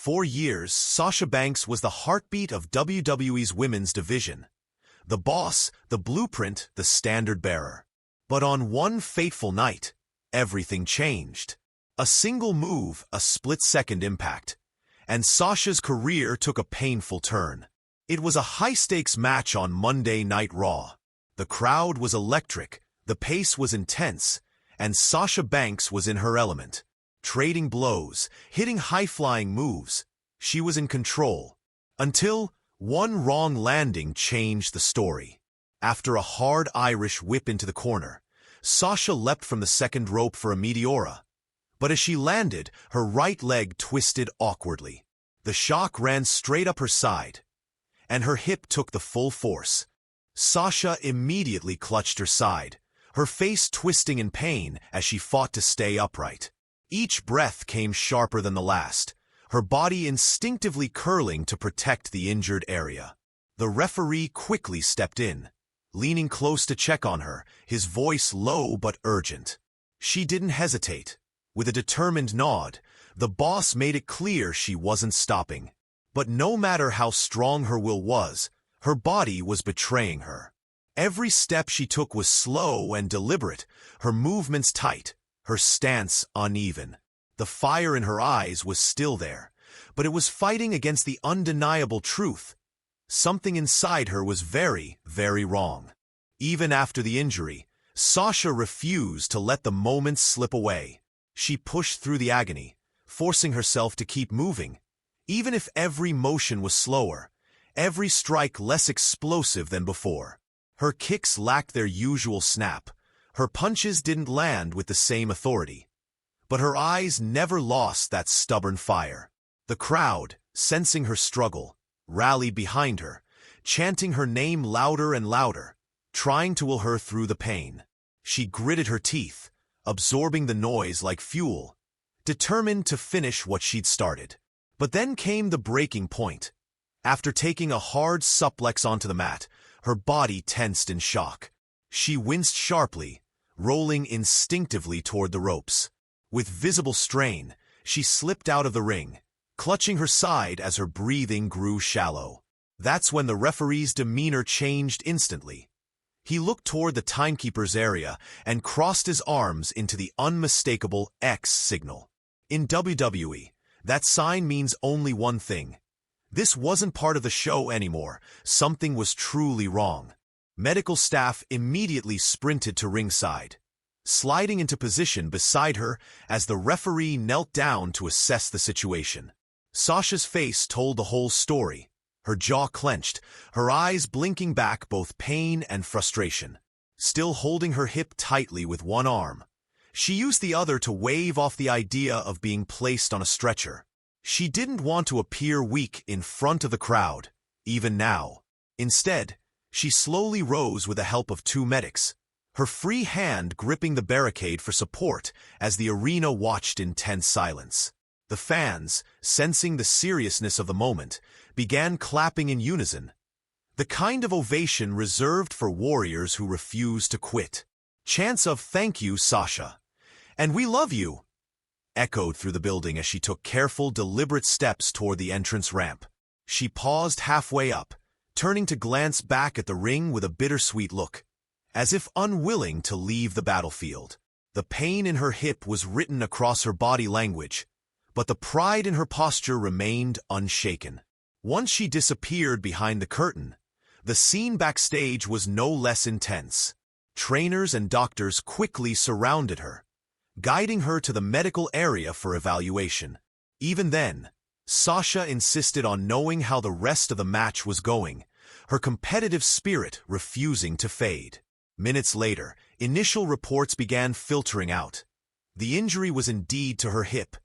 For years, Sasha Banks was the heartbeat of WWE's women's division. The boss, the blueprint, the standard-bearer. But on one fateful night, everything changed. A single move, a split-second impact. And Sasha's career took a painful turn. It was a high-stakes match on Monday Night Raw. The crowd was electric, the pace was intense, and Sasha Banks was in her element. Trading blows, hitting high-flying moves. She was in control. Until one wrong landing changed the story. After a hard Irish whip into the corner, Sasha leapt from the second rope for a meteora. But as she landed, her right leg twisted awkwardly. The shock ran straight up her side, and her hip took the full force. Sasha immediately clutched her side, her face twisting in pain as she fought to stay upright. Each breath came sharper than the last, her body instinctively curling to protect the injured area. The referee quickly stepped in, leaning close to check on her, his voice low but urgent. She didn't hesitate. With a determined nod, the boss made it clear she wasn't stopping. But no matter how strong her will was, her body was betraying her. Every step she took was slow and deliberate, her movements tight, her stance uneven. The fire in her eyes was still there, but it was fighting against the undeniable truth. Something inside her was very, very wrong. Even after the injury, Sasha refused to let the moments slip away. She pushed through the agony, forcing herself to keep moving, even if every motion was slower, every strike less explosive than before. Her kicks lacked their usual snap, her punches didn't land with the same authority. But her eyes never lost that stubborn fire. The crowd, sensing her struggle, rallied behind her, chanting her name louder and louder, trying to will her through the pain. She gritted her teeth, absorbing the noise like fuel, determined to finish what she'd started. But then came the breaking point. After taking a hard suplex onto the mat, her body tensed in shock. She winced sharply, rolling instinctively toward the ropes. With visible strain, she slipped out of the ring, clutching her side as her breathing grew shallow. That's when the referee's demeanor changed instantly. He looked toward the timekeeper's area and crossed his arms into the unmistakable X signal. In WWE, that sign means only one thing. This wasn't part of the show anymore. Something was truly wrong. Medical staff immediately sprinted to ringside, sliding into position beside her as the referee knelt down to assess the situation. Sasha's face told the whole story, her jaw clenched, her eyes blinking back both pain and frustration. Still holding her hip tightly with one arm, she used the other to wave off the idea of being placed on a stretcher. She didn't want to appear weak in front of the crowd, even now. Instead, she slowly rose with the help of two medics, her free hand gripping the barricade for support as the arena watched in tense silence. The fans, sensing the seriousness of the moment, began clapping in unison, the kind of ovation reserved for warriors who refuse to quit. Chants of "Thank you, Sasha," and "We love you," echoed through the building as she took careful, deliberate steps toward the entrance ramp. She paused halfway up, turning to glance back at the ring with a bittersweet look, as if unwilling to leave the battlefield. The pain in her hip was written across her body language, but the pride in her posture remained unshaken. Once she disappeared behind the curtain, the scene backstage was no less intense. Trainers and doctors quickly surrounded her, guiding her to the medical area for evaluation. Even then, Sasha insisted on knowing how the rest of the match was going, her competitive spirit refusing to fade. Minutes later, initial reports began filtering out. The injury was indeed to her hip,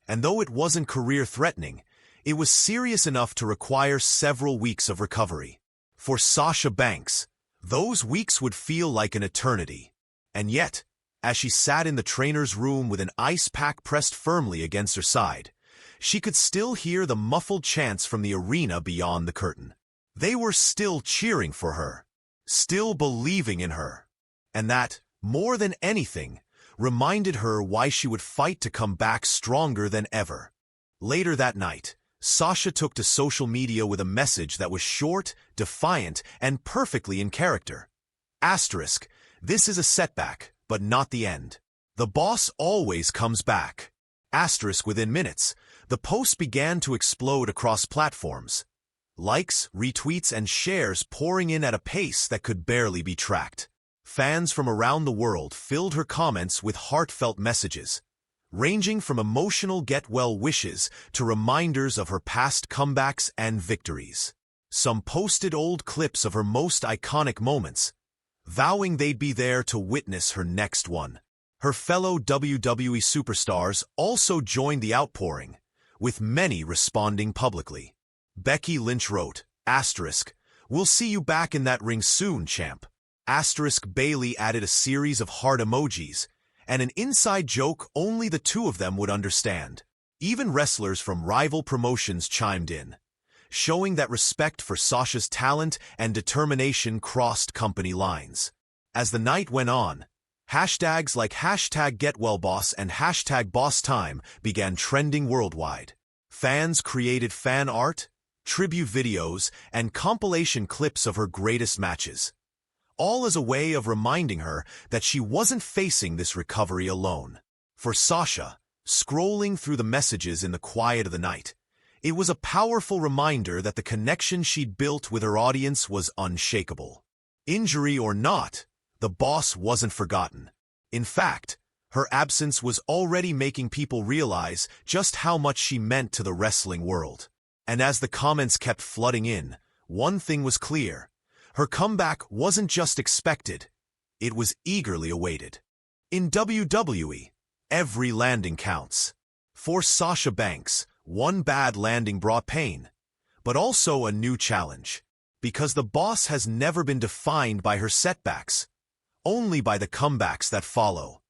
and though it wasn't career-threatening, it was serious enough to require several weeks of recovery. For Sasha Banks, those weeks would feel like an eternity. And yet, as she sat in the trainer's room with an ice pack pressed firmly against her side, she could still hear the muffled chants from the arena beyond the curtain. They were still cheering for her, still believing in her. And that, more than anything, reminded her why she would fight to come back stronger than ever. Later that night, Sasha took to social media with a message that was short, defiant, and perfectly in character. Asterisk, this is a setback, but not the end. The boss always comes back. Asterisk, within minutes, the post began to explode across platforms. Likes, retweets, and shares pouring in at a pace that could barely be tracked. Fans from around the world filled her comments with heartfelt messages, ranging from emotional get-well wishes to reminders of her past comebacks and victories. Some posted old clips of her most iconic moments, vowing they'd be there to witness her next one. Her fellow WWE superstars also joined the outpouring, with many responding publicly. Becky Lynch wrote, asterisk, "We'll see you back in that ring soon, champ." Asterisk Bailey added a series of heart emojis, and an inside joke only the two of them would understand. Even wrestlers from rival promotions chimed in, showing that respect for Sasha's talent and determination crossed company lines. As the night went on, hashtags like #GetWellBoss and #BossTime began trending worldwide. Fans created fan art, tribute videos, and compilation clips of her greatest matches, all as a way of reminding her that she wasn't facing this recovery alone. For Sasha, scrolling through the messages in the quiet of the night, it was a powerful reminder that the connection she'd built with her audience was unshakable. Injury or not, the boss wasn't forgotten. In fact, her absence was already making people realize just how much she meant to the wrestling world. And as the comments kept flooding in, one thing was clear. Her comeback wasn't just expected, it was eagerly awaited. In WWE, every landing counts. For Sasha Banks, one bad landing brought pain, but also a new challenge. Because the boss has never been defined by her setbacks, only by the comebacks that follow.